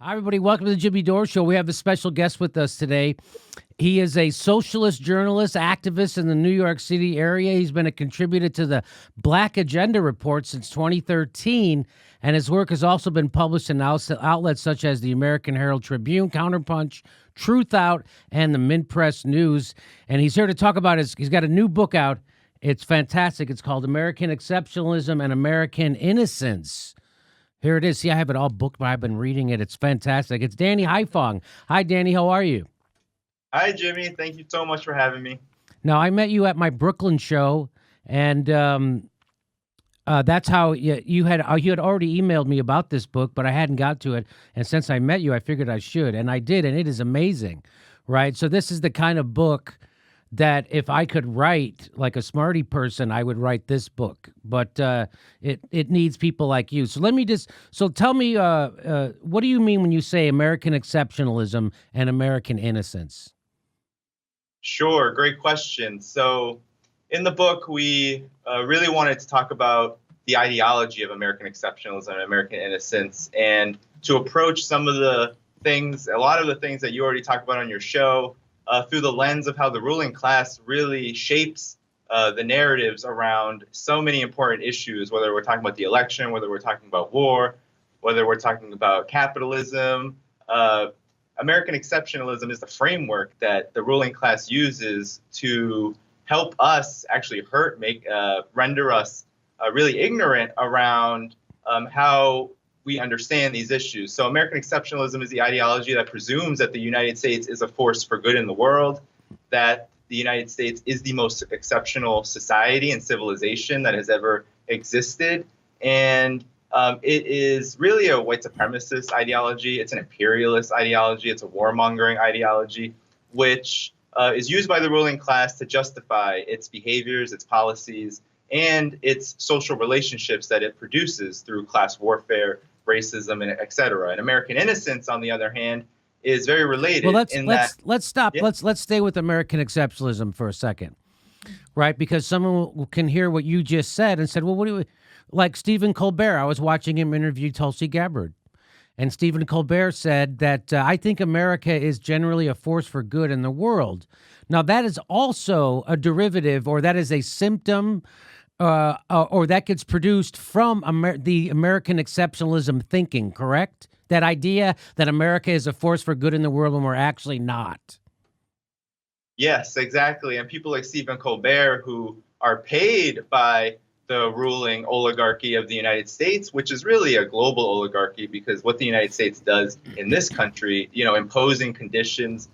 Hi, everybody. Welcome to the Jimmy Dore Show. We have a special guest with us today. He is a socialist journalist, activist in the New York City area. He's been a contributor to the Black Agenda Report since 2013, and his work has also been published in outlets such as the American Herald Tribune, Counterpunch, Truth Out, and the Mint Press News. And he's here to talk about he's got a new book out. It's fantastic. It's called American Exceptionalism and American Innocence. Here it is. See, I have it all booked, but I've been reading it. It's fantastic. It's Danny Haiphong. Hi, Danny. How are you? Hi, Jimmy. Thank you so much for having me. Now, I met you at my Brooklyn show, and that's how you had already emailed me about this book, but I hadn't got to it. And since I met you, I figured I should, and I did, and it is amazing, right? So this is the kind of book that if I could write like a smarty person, I would write this book. But it needs people like you. So tell me, what do you mean when you say American exceptionalism and American innocence? Sure. Great question. So in the book, we really wanted to talk about the ideology of American exceptionalism and American innocence, and to approach a lot of the things that you already talked about on your show, through the lens of how the ruling class really shapes the narratives around so many important issues, whether we're talking about the election, whether we're talking about war, whether we're talking about capitalism. American exceptionalism is the framework that the ruling class uses to help us actually render us really ignorant around how we understand these issues. So American exceptionalism is the ideology that presumes that the United States is a force for good in the world, that the United States is the most exceptional society and civilization that has ever existed. And it is really a white supremacist ideology. It's an imperialist ideology. It's a warmongering ideology, which is used by the ruling class to justify its behaviors, its policies, and its social relationships that it produces through class warfare, racism, and et cetera. And American innocence, on the other hand, is very related. Well, let's stop. Yeah. Let's stay with American exceptionalism for a second, right? Because someone can hear what you just said and said, "Well, what do you like?" Stephen Colbert. I was watching him interview Tulsi Gabbard, and Stephen Colbert said that I think America is generally a force for good in the world. Now, that is also a derivative, or that is a symptom. Or that gets produced from the American exceptionalism thinking, correct? That idea that America is a force for good in the world when we're actually not. Yes, exactly. And people like Stephen Colbert, who are paid by the ruling oligarchy of the United States, which is really a global oligarchy, because what the United States does in this country, imposing conditions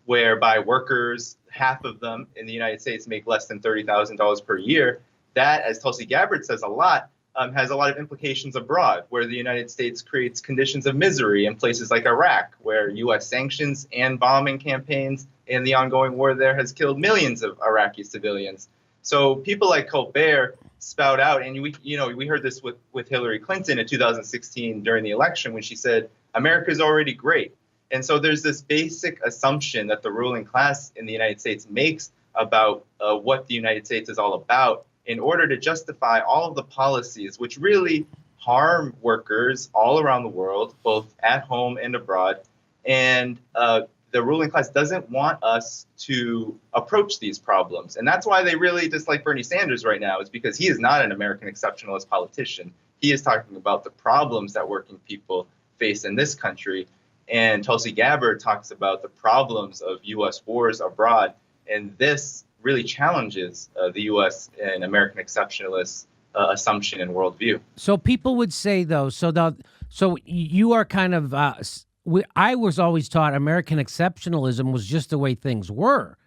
whereby workers, half of them in the United States, make less than $30,000 per year. That, as Tulsi Gabbard says a lot, has a lot of implications abroad, where the United States creates conditions of misery in places like Iraq, where U.S. sanctions and bombing campaigns and the ongoing war there has killed millions of Iraqi civilians. So people like Colbert spout out, and we heard this with Hillary Clinton in 2016 during the election, when she said, America is already great. And so there's this basic assumption that the ruling class in the United States makes about what the United States is all about, in order to justify all of the policies which really harm workers all around the world, both at home and abroad. And the ruling class doesn't want us to approach these problems. And that's why they really dislike Bernie Sanders right now, is because he is not an American exceptionalist politician. He is talking about the problems that working people face in this country. And Tulsi Gabbard talks about the problems of U.S. wars abroad. And this really challenges the U.S. and American exceptionalist assumption and worldview. So people would say, though, so you are kind of, I was always taught American exceptionalism was just the way things were,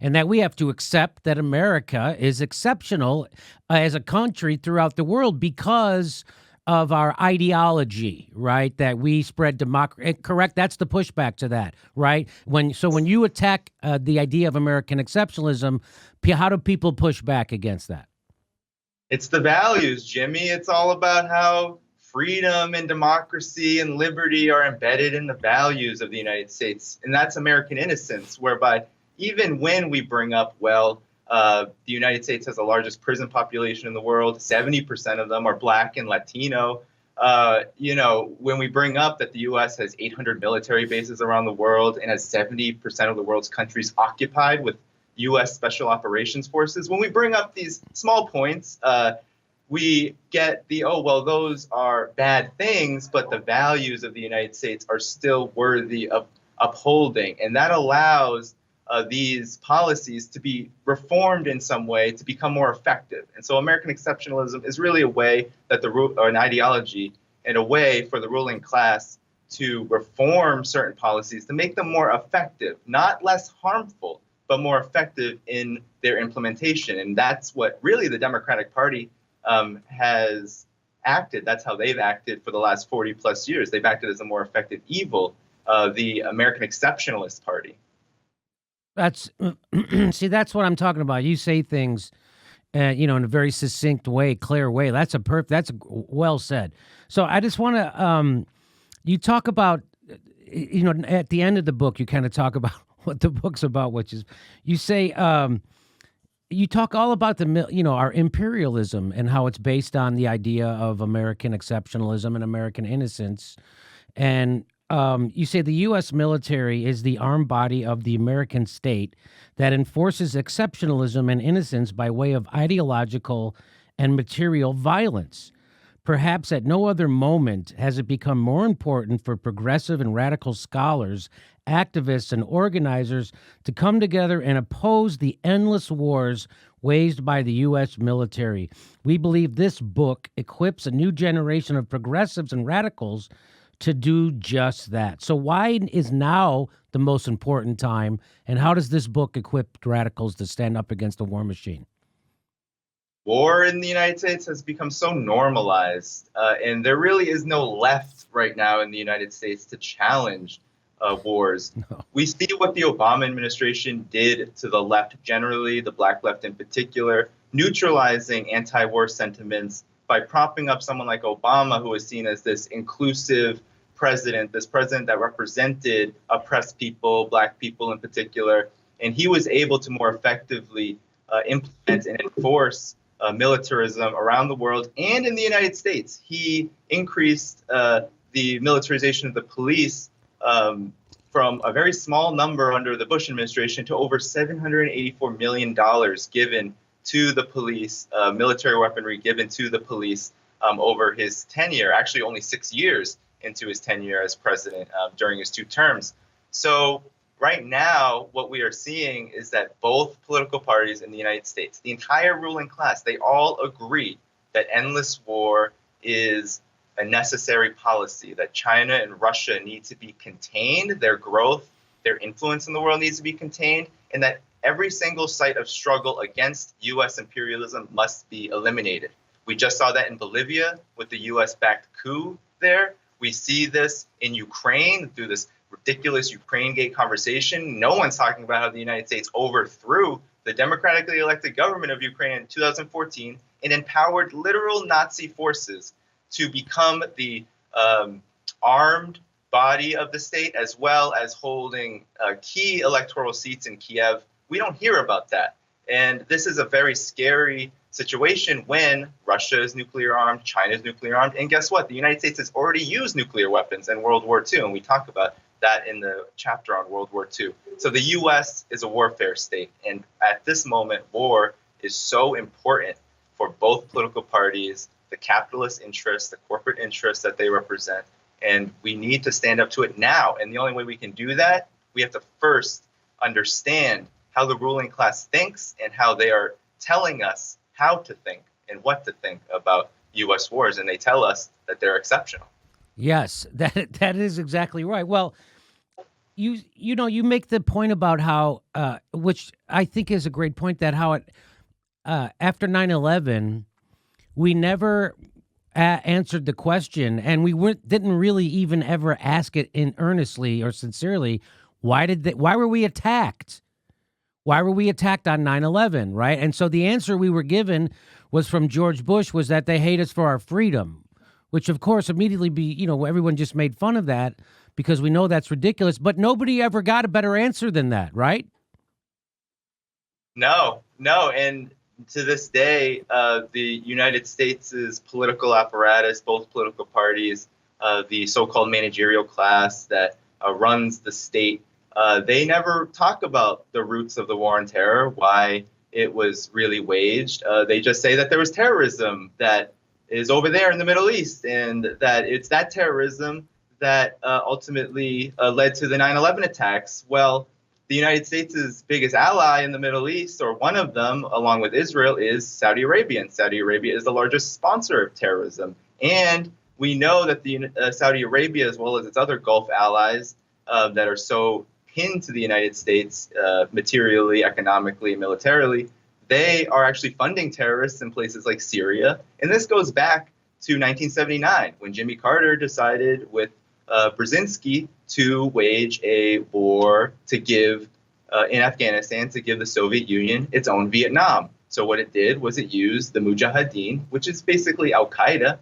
and that we have to accept that America is exceptional as a country throughout the world because of our ideology, right? That we spread democracy. Correct? That's the pushback to that, right? When you attack the idea of American exceptionalism, how do people push back against that? It's the values, Jimmy. It's all about how freedom and democracy and liberty are embedded in the values of the United States. And that's American innocence, whereby even when we bring up, the United States has the largest prison population in the world. 70% of them are Black and Latino. When we bring up that the U.S. has 800 military bases around the world and has 70% of the world's countries occupied with U.S. Special Operations Forces, when we bring up these small points, we get those are bad things, but the values of the United States are still worthy of upholding. And that allows these policies to be reformed in some way to become more effective. And so American exceptionalism is really a way that an ideology and a way for the ruling class to reform certain policies to make them more effective, not less harmful, but more effective in their implementation. And that's what really the Democratic Party has acted. That's how they've acted for the last 40 plus years. They've acted as a more effective evil, the American Exceptionalist Party. That's that's what I'm talking about. You say things, in a very succinct way, clear way. That's well said. So I just want to, you talk about, at the end of the book, you kind of talk about what the book's about, which is, you say, you talk all about our imperialism and how it's based on the idea of American exceptionalism and American innocence. And you say the U.S. military is the armed body of the American state that enforces exceptionalism and innocence by way of ideological and material violence. Perhaps at no other moment has it become more important for progressive and radical scholars, activists, and organizers to come together and oppose the endless wars waged by the U.S. military. We believe this book equips a new generation of progressives and radicals to do just that. So why is now the most important time, and how does this book equip radicals to stand up against the war machine? War in the United States has become so normalized, and there really is no left right now in the United States to challenge wars. No. We see what the Obama administration did to the left generally, the black left in particular, neutralizing anti-war sentiments by propping up someone like Obama, who was seen as this inclusive president, this president that represented oppressed people, black people in particular. And he was able to more effectively implement and enforce militarism around the world and in the United States. He increased the militarization of the police from a very small number under the Bush administration to over $784 million given to the police, military weaponry given to the police over his tenure, actually only 6 years into his tenure as president during his 2 terms. So right now, what we are seeing is that both political parties in the United States, the entire ruling class, they all agree that endless war is a necessary policy, that China and Russia need to be contained, their growth, their influence in the world needs to be contained, and that every single site of struggle against U.S. imperialism must be eliminated. We just saw that in Bolivia with the U.S.-backed coup there. We see this in Ukraine through this ridiculous Ukraine Gate conversation. No one's talking about how the United States overthrew the democratically elected government of Ukraine in 2014 and empowered literal Nazi forces to become the armed body of the state, as well as holding key electoral seats in Kiev. We don't hear about that. And this is a very scary situation when Russia is nuclear armed, China is nuclear armed. And guess what? The United States has already used nuclear weapons in World War II. And we talk about that in the chapter on World War II. So the U.S. is a warfare state. And at this moment, war is so important for both political parties, the capitalist interests, the corporate interests that they represent. And we need to stand up to it now. And the only way we can do that, we have to first understand how the ruling class thinks and how they are telling us how to think and what to think about U.S. wars. And they tell us that they're exceptional. Yes, that is exactly right. Well, you make the point about how, which I think is a great point, that how it after 9/11, we never answered the question, and we didn't really even ever ask it in earnestly or sincerely. Why were we attacked? Why were we attacked on 9/11, right? And so the answer we were given was from George Bush was that they hate us for our freedom, which of course immediately everyone just made fun of that because we know that's ridiculous, but nobody ever got a better answer than that, right? No. And to this day, the United States' political apparatus, both political parties, the so-called managerial class that runs the state, they never talk about the roots of the war on terror, why it was really waged. They just say that there was terrorism that is over there in the Middle East, and that it's that terrorism that ultimately led to the 9/11 attacks. Well, the United States' biggest ally in the Middle East, or one of them, along with Israel, is Saudi Arabia. And Saudi Arabia is the largest sponsor of terrorism. And we know that the Saudi Arabia, as well as its other Gulf allies that are so pinned to the United States materially, economically, militarily, they are actually funding terrorists in places like Syria. And this goes back to 1979, when Jimmy Carter decided with Brzezinski to wage a war to give in Afghanistan, to give the Soviet Union its own Vietnam. So what it did was it used the Mujahideen, which is basically Al-Qaeda,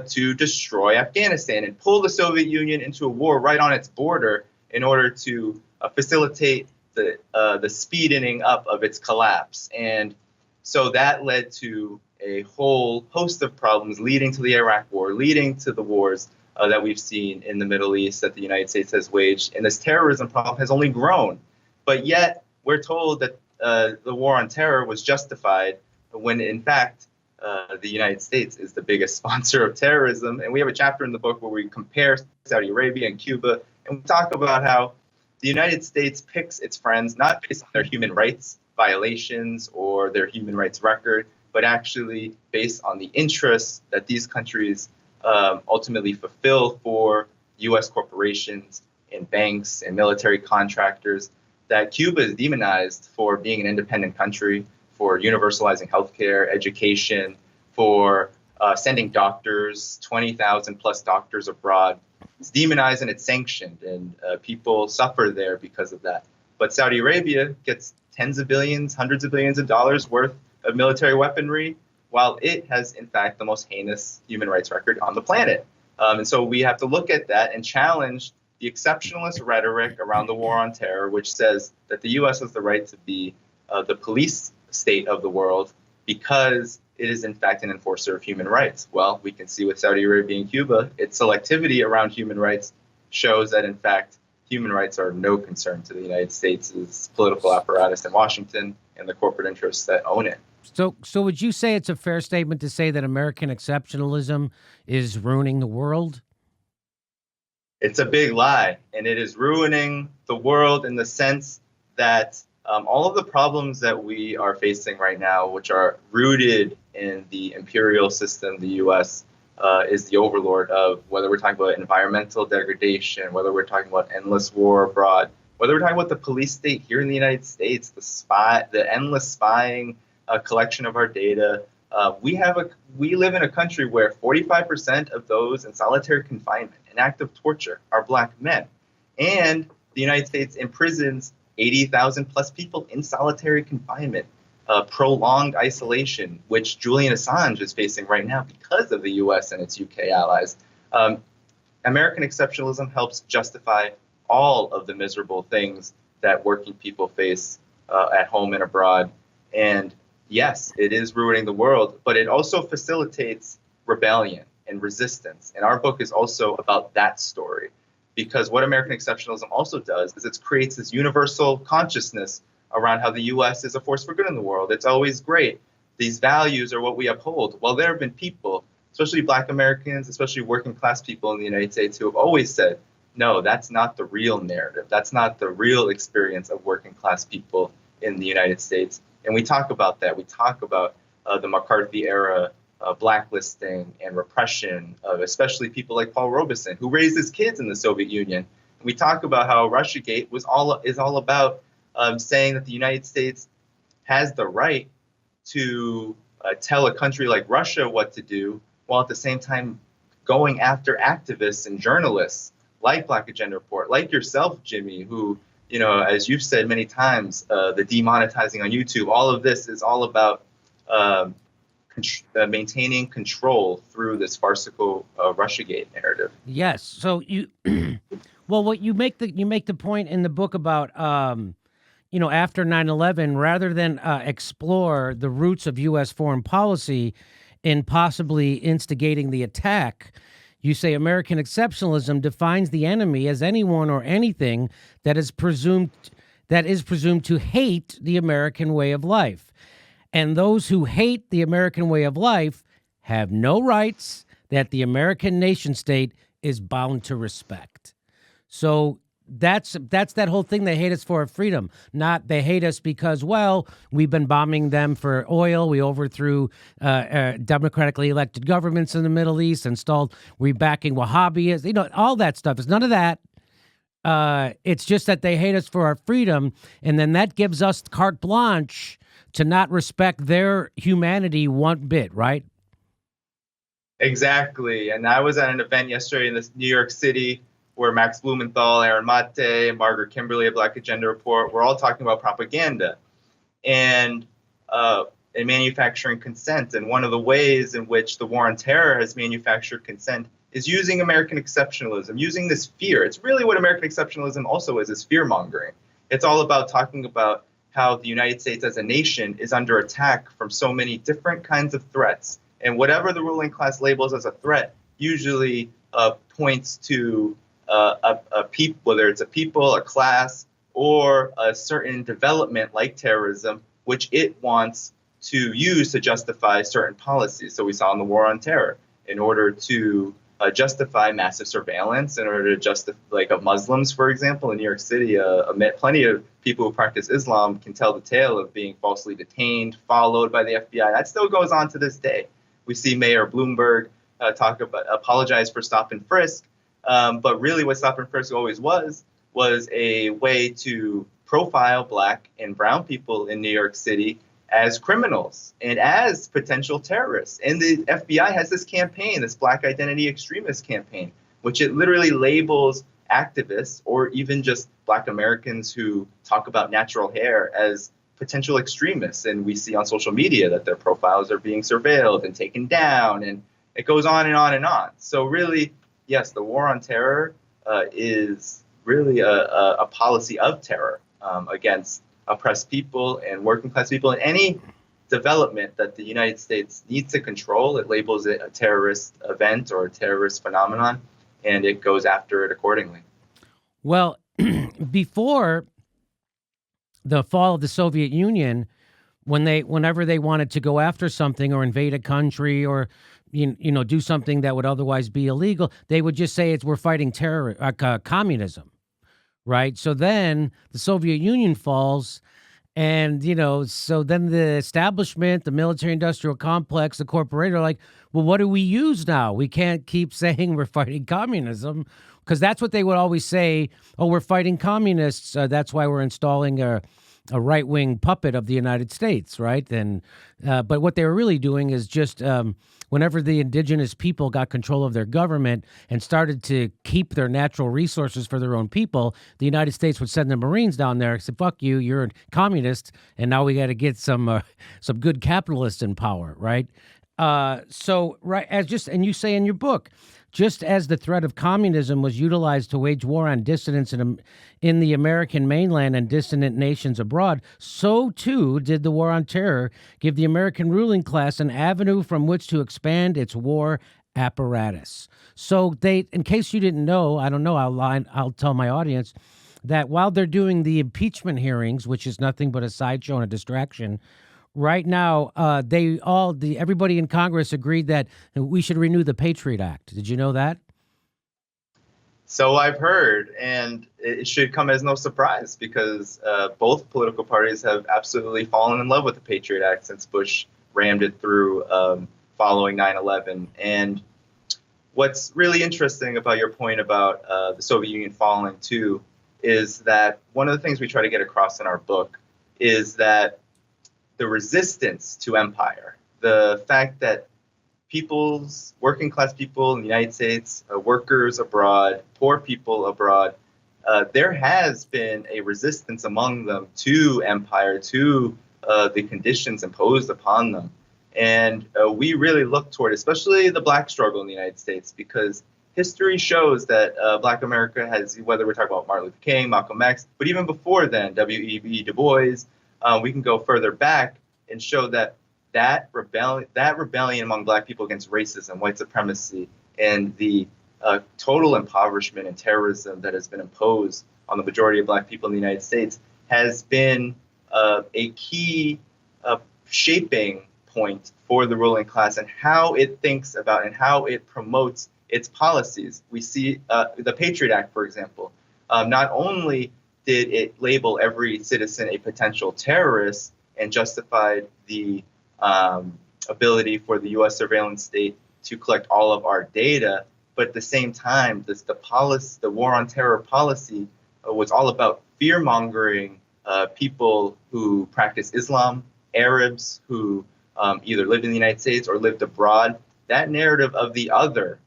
to destroy Afghanistan and pull the Soviet Union into a war right on its border in order to facilitate the speeding up of its collapse. And so that led to a whole host of problems leading to the Iraq War, leading to the wars that we've seen in the Middle East that the United States has waged. And this terrorism problem has only grown. But yet we're told that the war on terror was justified when, in fact, the United States is the biggest sponsor of terrorism. And we have a chapter in the book where we compare Saudi Arabia and Cuba, and we talk about how the United States picks its friends not based on their human rights violations or their human rights record, but actually based on the interests that these countries ultimately fulfill for U.S. corporations and banks and military contractors. That Cuba is demonized for being an independent country, for universalizing healthcare, education, for sending doctors, 20,000 plus doctors abroad. It's demonized and it's sanctioned, and people suffer there because of that. But Saudi Arabia gets tens of billions, hundreds of billions of dollars worth of military weaponry, while it has, in fact, the most heinous human rights record on the planet. And so we have to look at that and challenge the exceptionalist rhetoric around the war on terror, which says that the U.S. has the right to be the police state of the world because it is, in fact, an enforcer of human rights. Well, we can see with Saudi Arabia and Cuba, its selectivity around human rights shows that, in fact, human rights are no concern to the United States' political apparatus in Washington and the corporate interests that own it. So would you say it's a fair statement to say that American exceptionalism is ruining the world? It's a big lie, and it is ruining the world in the sense that all of the problems that we are facing right now, which are rooted in the imperial system, the U.S. Is the overlord of, whether we're talking about environmental degradation, whether we're talking about endless war abroad, whether we're talking about the police state here in the United States, the endless spying, collection of our data. We live in a country where 45% of those in solitary confinement and active torture are Black men. And the United States imprisons 80,000 plus people in solitary confinement, prolonged isolation, which Julian Assange is facing right now because of the US and its UK allies. American exceptionalism helps justify all of the miserable things that working people face at home and abroad. And yes, it is ruining the world, but it also facilitates rebellion and resistance. And our book is also about that story, because what American exceptionalism also does is it creates this universal consciousness around how the U.S. is a force for good in the world. It's always great. These values are what we uphold. Well, there have been people, especially Black Americans, especially working class people in the United States, who have always said, no, that's not the real narrative. That's not the real experience of working class people in the United States. And we talk about that. We talk about the McCarthy era blacklisting and repression of especially people like Paul Robeson, who raised his kids in the Soviet Union. And we talk about how Russiagate is all about saying that the United States has the right to tell a country like Russia what to do, while at the same time going after activists and journalists like Black Agenda Report, like yourself, Jimmy, who, you know, as you've said many times, the demonetizing on YouTube, all of this is all about maintaining control through this farcical Russiagate narrative. Yes. So you, well, what you make the point in the book about, after 9/11, rather than explore the roots of U.S. foreign policy in possibly instigating the attack, you say American exceptionalism defines the enemy as anyone or anything that is presumed to hate the American way of life. And those who hate the American way of life have no rights that the American nation state is bound to respect. So that's that whole thing. They hate us for our freedom. Not they hate us because, well, we've been bombing them for oil. We overthrew democratically elected governments in the Middle East, we're backing Wahhabis, all that stuff. It's none of that. It's just that they hate us for our freedom, and then that gives us carte blanche to not respect their humanity one bit, right? Exactly. And I was at an event yesterday in New York City where Max Blumenthal, Aaron Mate, Margaret Kimberly of Black Agenda Report, we're all talking about propaganda and manufacturing consent. And one of the ways in which the war on terror has manufactured consent is using American exceptionalism, using this fear. It's really what American exceptionalism also is fear-mongering. It's all about talking about how the United States as a nation is under attack from so many different kinds of threats. And whatever the ruling class labels as a threat usually points to a people, whether it's a people, a class, or a certain development like terrorism, which it wants to use to justify certain policies. So we saw in the war on terror, in order to justify massive surveillance, in order to justify, of Muslims, for example, in New York City, plenty of people who practice Islam can tell the tale of being falsely detained, followed by the FBI. That still goes on to this day. We see Mayor Bloomberg apologize for stop and frisk. But really what stop and frisk always was a way to profile Black and brown people in New York City as criminals and as potential terrorists. And the FBI has this campaign, this Black identity extremist campaign, which it literally labels activists or even just Black Americans who talk about natural hair as potential extremists. And we see on social media that their profiles are being surveilled and taken down, and it goes on and on and on. So really, yes, the war on terror is really a policy of terror against oppressed people and working class people. And any development that the United States needs to control, it labels it a terrorist event or a terrorist phenomenon, and it goes after it accordingly. Well, before the fall of the Soviet Union, whenever they wanted to go after something or invade a country or do something that would otherwise be illegal, they would just say we're fighting communism, right? So then the Soviet Union falls, and so then the establishment, the military-industrial complex, the corporation are like, well, what do we use now? We can't keep saying we're fighting communism, because that's what they would always say. Oh, we're fighting communists. That's why we're installing a right-wing puppet of the United States, right? And but what they were really doing is just whenever the indigenous people got control of their government and started to keep their natural resources for their own people, the United States would send the Marines down there and say, fuck you, you're a communist, and now we got to get some good capitalists in power, right? So and you say in your book, just as the threat of communism was utilized to wage war on dissidents in the American mainland and dissident nations abroad, so too did the war on terror give the American ruling class an avenue from which to expand its war apparatus. So in case you didn't know, I don't know, I'll tell my audience that while they're doing the impeachment hearings, which is nothing but a sideshow and a distraction, right now, everybody in Congress agreed that we should renew the Patriot Act. Did you know that? So I've heard, and it should come as no surprise because both political parties have absolutely fallen in love with the Patriot Act since Bush rammed it through following 9/11. And what's really interesting about your point about the Soviet Union falling too is that one of the things we try to get across in our book is that the resistance to empire, the fact that working class people in the United States, workers abroad, poor people abroad, there has been a resistance among them to empire, to the conditions imposed upon them. And we really look toward, especially the Black struggle in the United States, because history shows that Black America has, whether we're talking about Martin Luther King, Malcolm X, but even before then, W.E.B. Du Bois, we can go further back and show that rebellion among Black people against racism, white supremacy, and the total impoverishment and terrorism that has been imposed on the majority of Black people in the United States has been a key shaping point for the ruling class and how it thinks about and how it promotes its policies. We see the Patriot Act, for example. Not only did it label every citizen a potential terrorist and justified the ability for the U.S. surveillance state to collect all of our data, but at the same time, the war on terror policy was all about fear-mongering people who practice Islam, Arabs who either lived in the United States or lived abroad. That narrative of the other,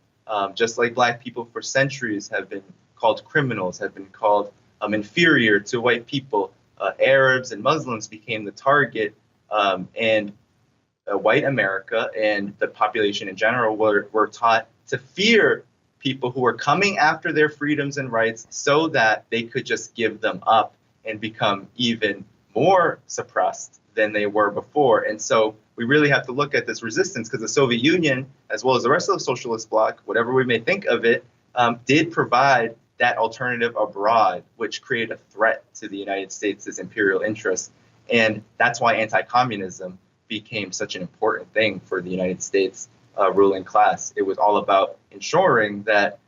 just like Black people for centuries have been called criminals, have been called inferior to white people, Arabs and Muslims became the target, and white America and the population in general were taught to fear people who were coming after their freedoms and rights so that they could just give them up and become even more suppressed than they were before. And so we really have to look at this resistance, because the Soviet Union, as well as the rest of the socialist bloc, whatever we may think of it, did provide that alternative abroad, which created a threat to the United States' imperial interests. And that's why anti-communism became such an important thing for the United States ruling class. It was all about ensuring that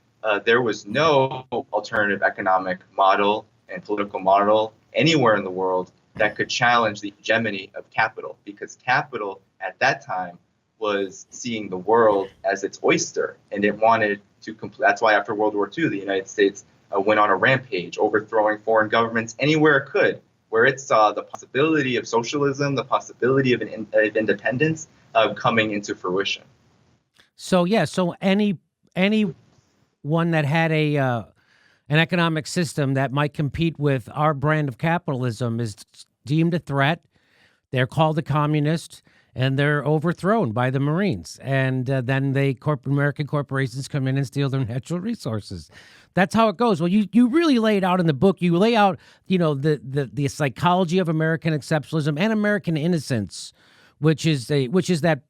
there was no alternative economic model and political model anywhere in the world that could challenge the hegemony of capital, because capital at that time was seeing the world as its oyster, and it wanted to that's why after World War II, the United States went on a rampage, overthrowing foreign governments anywhere it could, where it saw the possibility of socialism, the possibility of independence coming into fruition. So any one that had an economic system that might compete with our brand of capitalism is deemed a threat. They're called a communist, and they're overthrown by the Marines. And then American corporations come in and steal their natural resources. That's how it goes. Well, you really lay it out in the book. You lay out, the psychology of American exceptionalism and American innocence, which is that,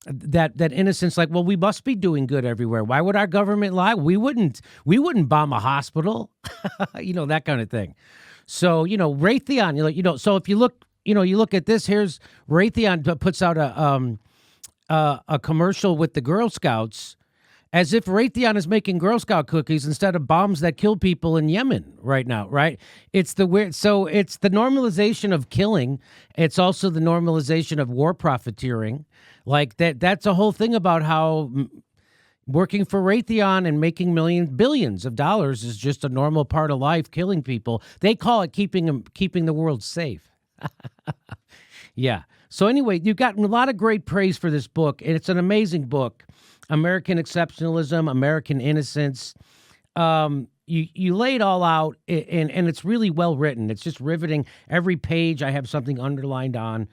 that innocence, like, well, we must be doing good everywhere. Why would our government lie? We wouldn't bomb a hospital, that kind of thing. So, Raytheon, so if you look, you look at this, here's Raytheon puts out a commercial with the Girl Scouts, as if Raytheon is making Girl Scout cookies instead of bombs that kill people in Yemen right now, right? It's the normalization of killing. It's also the normalization of war profiteering. Like that's a whole thing about how working for Raytheon and making billions of dollars is just a normal part of life, killing people. They call it keeping the world safe. Yeah. So anyway, you've gotten a lot of great praise for this book, and it's an amazing book. American Exceptionalism, American Innocence. You lay it all out, and it's really well written. It's just riveting. Every page I have something underlined on.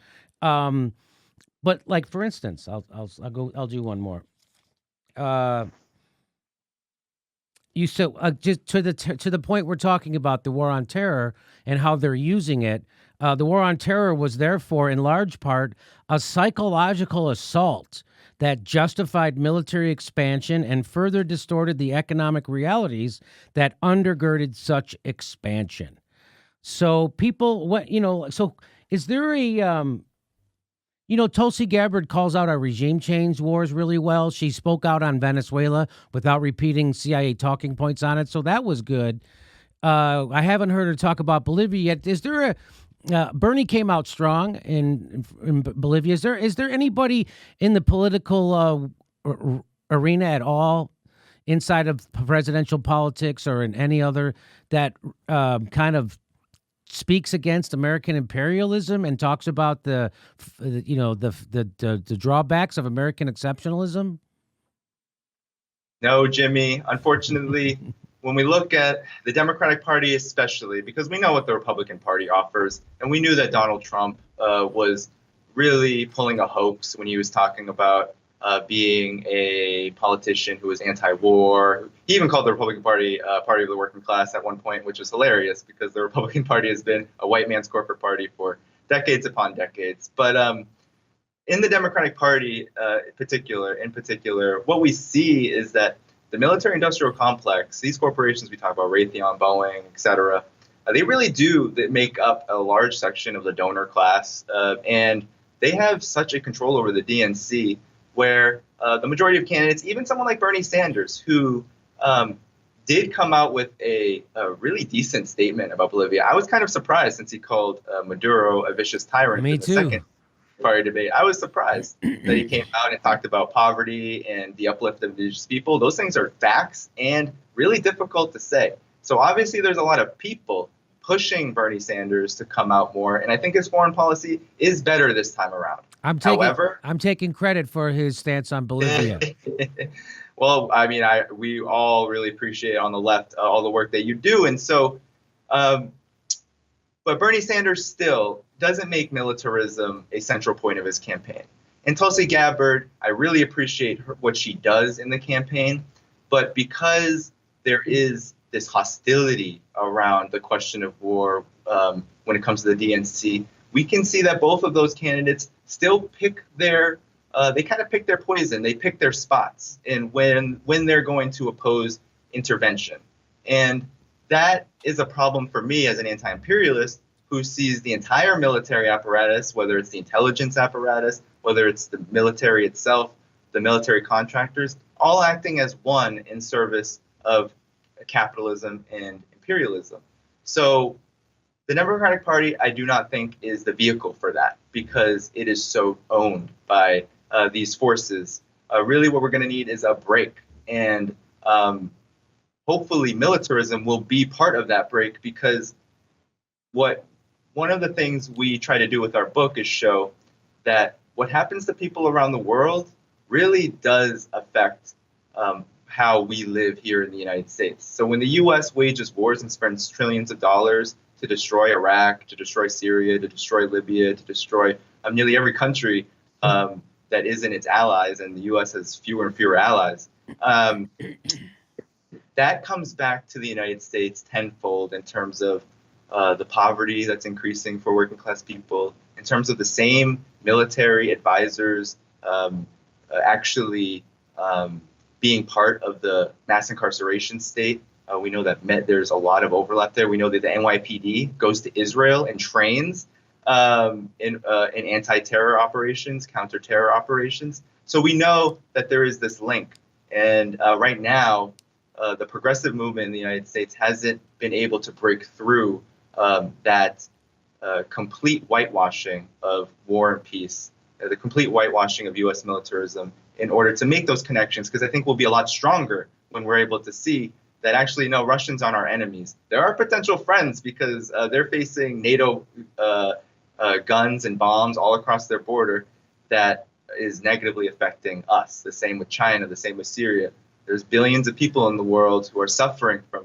But like, for instance, I'll do one more. Just to the point we're talking about the war on terror and how they're using it. The war on terror was therefore, in large part, a psychological assault that justified military expansion and further distorted the economic realities that undergirded such expansion. So people, so is there a, Tulsi Gabbard calls out our regime change wars really well. She spoke out on Venezuela without repeating CIA talking points on it, so that was good. I haven't heard her talk about Bolivia yet. Is there Bernie came out strong in Bolivia. Is there anybody in the political arena at all, inside of presidential politics or in any other, that kind of speaks against American imperialism and talks about the drawbacks of American exceptionalism? No, Jimmy. Unfortunately, when we look at the Democratic Party especially, because we know what the Republican Party offers, and we knew that Donald Trump was really pulling a hoax when he was talking about being a politician who was anti-war. He even called the Republican Party party of the working class at one point, which is hilarious because the Republican Party has been a white man's corporate party for decades upon decades. But in the Democratic Party in particular, what we see is that the military-industrial complex, these corporations we talk about, Raytheon, Boeing, et cetera, they really do make up a large section of the donor class, and they have such a control over the DNC where the majority of candidates, even someone like Bernie Sanders, who did come out with a really decent statement about Bolivia. I was kind of surprised since he called Maduro a vicious tyrant in the second party debate. I was surprised that he came out and talked about poverty and the uplift of indigenous people. Those things are facts and really difficult to say. So obviously there's a lot of people pushing Bernie Sanders to come out more, and I think his foreign policy is better this time around. However, I'm taking credit for his stance on Bolivia. Well, I mean, we all really appreciate on the left all the work that you do, and so, but Bernie Sanders still doesn't make militarism a central point of his campaign. And Tulsi Gabbard, I really appreciate what she does in the campaign, but because there is this hostility around the question of war when it comes to the DNC, we can see that both of those candidates still pick they kind of pick their poison. They pick their spots and when they're going to oppose intervention. And that is a problem for me as an anti-imperialist who sees the entire military apparatus, whether it's the intelligence apparatus, whether it's the military itself, the military contractors, all acting as one in service of capitalism and imperialism. So the Democratic Party, I do not think, is the vehicle for that because it is so owned by these forces. Really what we're going to need is a break. And hopefully militarism will be part of that break because one of the things we try to do with our book is show that what happens to people around the world really does affect how we live here in the United States. So when the U.S. wages wars and spends trillions of dollars to destroy Iraq, to destroy Syria, to destroy Libya, to destroy nearly every country that isn't its allies, and the U.S. has fewer and fewer allies, that comes back to the United States tenfold in terms of the poverty that's increasing for working class people, in terms of the same military advisors actually being part of the mass incarceration state. We know that there's a lot of overlap there. We know that the NYPD goes to Israel and trains in anti-terror operations, counter-terror operations. So we know that there is this link. And right now, the progressive movement in the United States hasn't been able to break through that complete whitewashing of war and peace, the complete whitewashing of U.S. militarism in order to make those connections, because I think we'll be a lot stronger when we're able to see that actually, no, Russians aren't our enemies. They're our potential friends because they're facing NATO guns and bombs all across their border that is negatively affecting us. The same with China, the same with Syria. There's billions of people in the world who are suffering from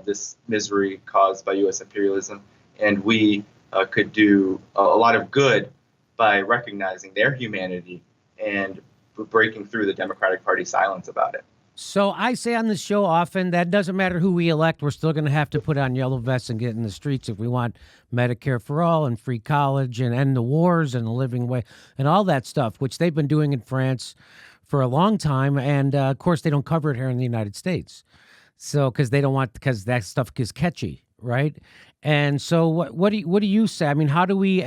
this misery caused by U.S. imperialism, and we could do a lot of good by recognizing their humanity and breaking through the Democratic Party silence about it. So I say on this show often that doesn't matter who we elect, we're still going to have to put on yellow vests and get in the streets if we want Medicare for all and free college and end the wars and the living way and all that stuff, which they've been doing in France for a long time. And of course, they don't cover it here in the United States. So because that stuff is catchy, right? And so what do you say? I mean, how do we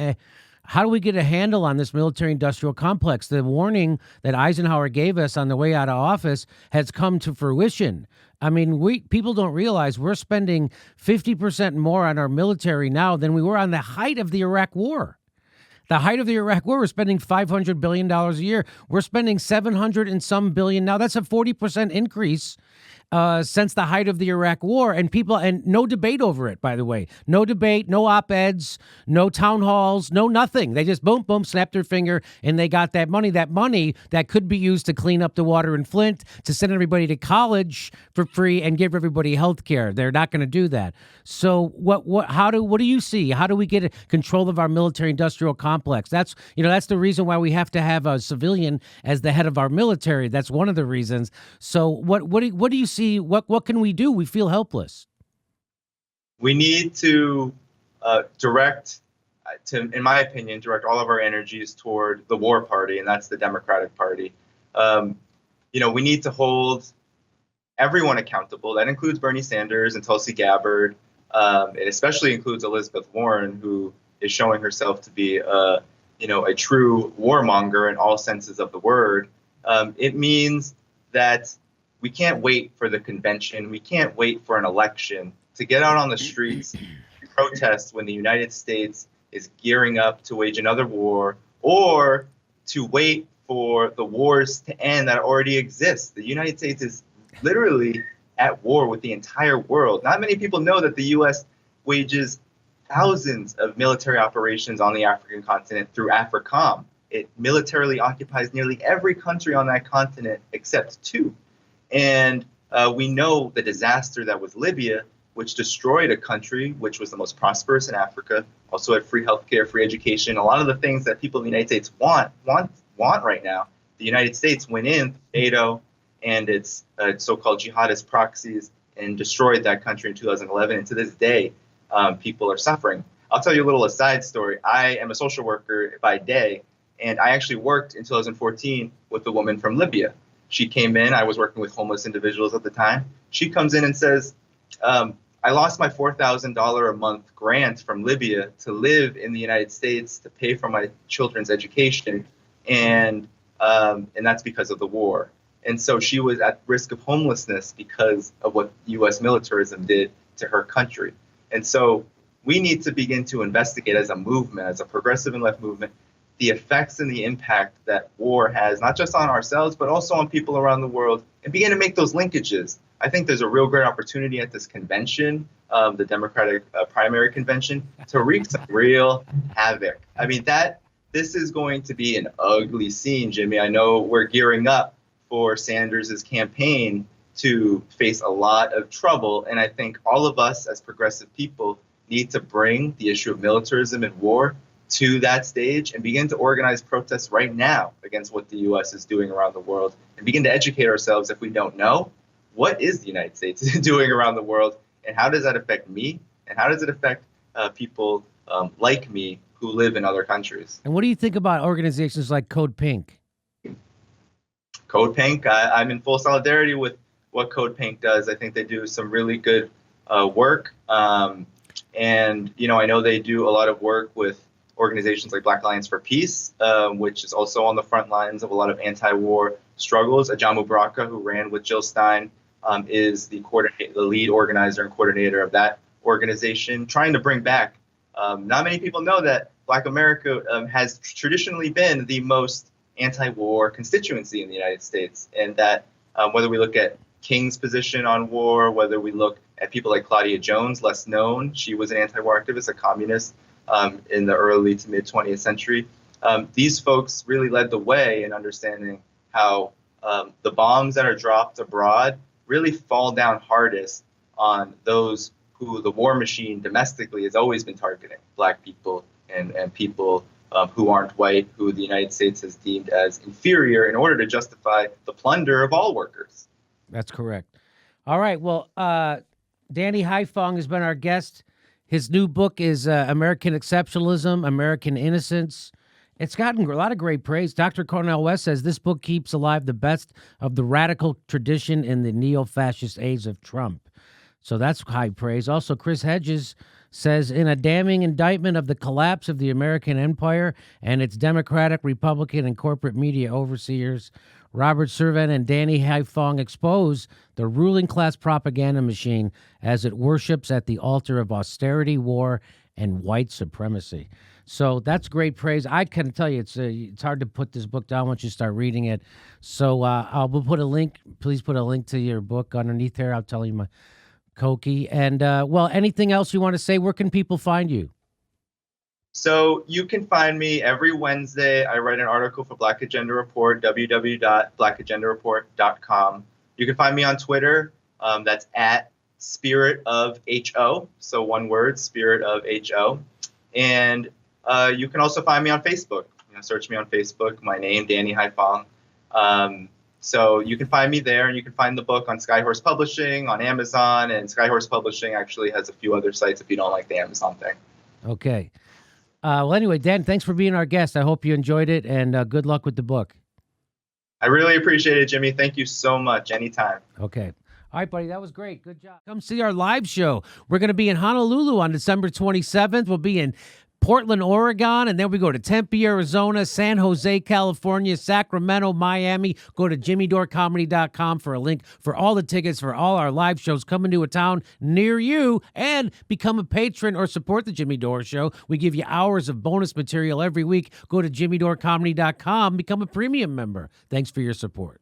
get a handle on this military-industrial complex? The warning that Eisenhower gave us on the way out of office has come to fruition. I mean, people don't realize we're spending 50% more on our military now than we were on the height of the Iraq War. The height of the Iraq War, we're spending $500 billion a year. We're spending $700 and some billion now. That's a 40% increase since the height of the Iraq War, and no debate over it, by the way. No debate, no op-eds, no town halls, no nothing. They just boom, boom, snapped their finger, and they got that money that could be used to clean up the water in Flint, to send everybody to college for free and give everybody health care. They're not going to do that. So what do you see? How do we get control of our military-industrial complex? That's the reason why we have to have a civilian as the head of our military. That's one of the reasons. So what do you see? What can we do? We feel helpless. We need to in my opinion, direct all of our energies toward the war party, and that's the Democratic Party. We need to hold everyone accountable. That includes Bernie Sanders and Tulsi Gabbard. It especially includes Elizabeth Warren, who is showing herself to be a true warmonger in all senses of the word. It means that we can't wait for the convention. We can't wait for an election to get out on the streets and protest when the United States is gearing up to wage another war, or to wait for the wars to end that already exist. The United States is literally at war with the entire world. Not many people know that the U.S. wages thousands of military operations on the African continent through AFRICOM. It militarily occupies nearly every country on that continent except two. And we know the disaster that was Libya, which destroyed a country which was the most prosperous in Africa, also had free healthcare, free education, a lot of the things that people in the United States want right now. The United States went in NATO and its so-called jihadist proxies and destroyed that country in 2011. And to this day, people are suffering. I'll tell you a little aside story. I am a social worker by day, and I actually worked in 2014 with a woman from Libya. She came in. I was working with homeless individuals at the time. She comes in and says, I lost my $4,000 a month grant from Libya to live in the United States to pay for my children's education, and that's because of the war. And so she was at risk of homelessness because of what U.S. militarism did to her country. And so we need to begin to investigate as a movement, as a progressive and left movement, the effects and the impact that war has, not just on ourselves, but also on people around the world, and begin to make those linkages. I think there's a real great opportunity at this convention, the Democratic primary convention, to wreak some real havoc. I mean, this is going to be an ugly scene, Jimmy. I know we're gearing up for Sanders' campaign to face a lot of trouble. And I think all of us as progressive people need to bring the issue of militarism and war to that stage and begin to organize protests right now against what the U.S. is doing around the world, and begin to educate ourselves, if we don't know, what is the United States doing around the world, and how does that affect me, and how does it affect people like me who live in other countries. And what do you think about organizations like Code Pink? Code Pink, I'm in full solidarity with what Code Pink does. I think they do some really good work. And, I know they do a lot of work with organizations like Black Alliance for Peace, which is also on the front lines of a lot of anti-war struggles. Ajamu Baraka, who ran with Jill Stein, is the lead organizer and coordinator of that organization, trying to bring back. Not many people know that Black America has traditionally been the most anti-war constituency in the United States, and that whether we look at King's position on war, whether we look at people like Claudia Jones, less known, she was an anti-war activist, a communist in the early to mid 20th century. These folks really led the way in understanding how the bombs that are dropped abroad really fall down hardest on those who the war machine domestically has always been targeting, Black people and people who aren't white, who the United States has deemed as inferior in order to justify the plunder of all workers. That's correct. All right. Well, Danny Haiphong has been our guest. His new book is American Exceptionalism, American Innocence. It's gotten a lot of great praise. Dr. Cornel West says this book keeps alive the best of the radical tradition in the neo-fascist age of Trump. So that's high praise. Also, Chris Hedges says, in a damning indictment of the collapse of the American empire and its Democratic, Republican, and corporate media overseers, Robert Sirven and Danny Haiphong expose the ruling class propaganda machine as it worships at the altar of austerity, war, and white supremacy. So that's great praise. I can tell you, it's hard to put this book down once you start reading it. So we'll put a link. Please put a link to your book underneath there. I'll tell you my Koki. And well, anything else you want to say? Where can people find you? So you can find me every Wednesday. I write an article for Black Agenda Report, www.blackagendareport.com. You can find me on Twitter. That's at Spirit of HO. So one word, Spirit of HO. And you can also find me on Facebook. Search me on Facebook. My name, Danny Haiphong. So you can find me there, and you can find the book on Skyhorse Publishing, on Amazon, and Skyhorse Publishing actually has a few other sites if you don't like the Amazon thing. Okay. Well, anyway, Dan, thanks for being our guest. I hope you enjoyed it, and good luck with the book. I really appreciate it, Jimmy. Thank you so much. Anytime. Okay. All right, buddy. That was great. Good job. Come see our live show. We're going to be in Honolulu on December 27th. We'll be in Portland, Oregon, and then we go to Tempe, Arizona, San Jose, California, Sacramento, Miami. Go to jimmydorecomedy.com for a link for all the tickets for all our live shows coming to a town near you, and become a patron or support the Jimmy Dore Show. We give you hours of bonus material every week. Go to jimmydorecomedy.com, become a premium member. Thanks for your support.